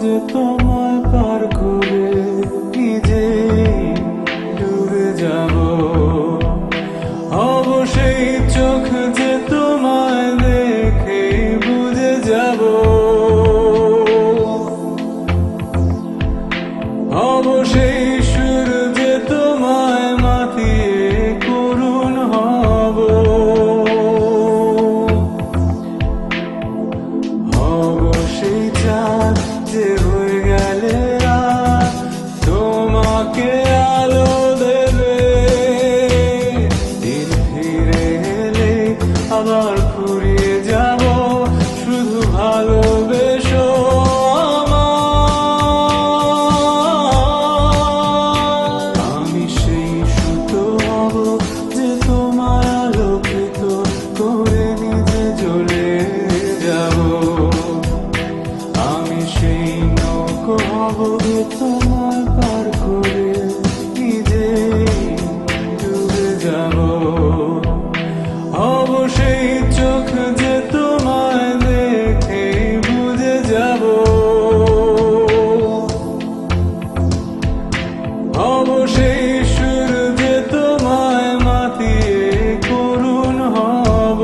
যে তোমায় পার করে নিজে ডুবে যাব। অবশ্যই চোখ যে তোমায় দেখে বুঝে যাব। অবশ্যই সুর যে তোমায় মাতিয়ে করুণ হব। অবশ্যই চাঁদ যে হয়ে গেলে রাত তোমাকে আলো দেবে। দিন ফিরে এলে আবার ফুরিয়ে যাব, শুধু ভালোবেসো আমায়। আমি সেই সুতো হব যে তোমার আলোকিত করে নিজে জ্বলে যাব। আমি সেই নৌকো হব যে তোমায় পার করে নিজে ডুবে যাব। অবশ্যই চোখ যে তোমায় দেখে বুঝে যাব। অবশ্যই সুর যে তোমায় মাতিয়ে করুণ হব।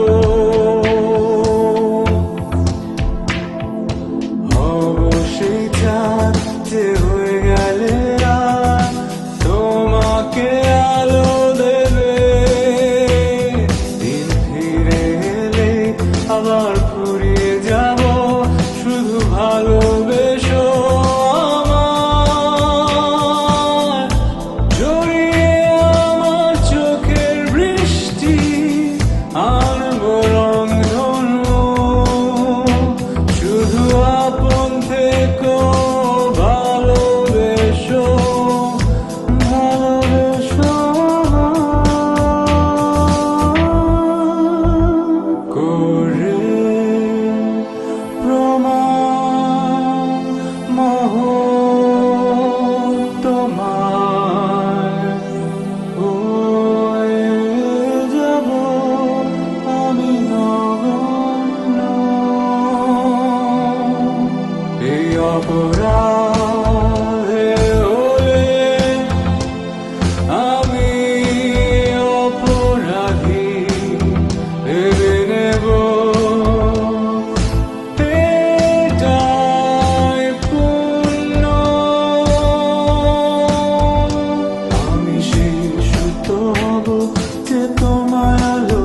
অবশ্যই চাঁদ যে হয়ে গেলে রাত তোমাকে আলো দেবে। দিন ফিরে এলে আবার ফুরিয়ে যাব, শুধু ভালোবেসো আমায়। জড়িয়ে আমার চোখের বৃষ্টি আনবো রংধনু, শুধু আপন থেকো ভালোবেসো ভালোবেসো করে প্রমাণ মোহন তোমায় হয়ে যাব আমি নগণ্য। এই অপরাধে হলে আমি অপরাধী ভেবে নেব। এটাই পুণ্য। আমি সেই সুতো হব যে তোমার আলো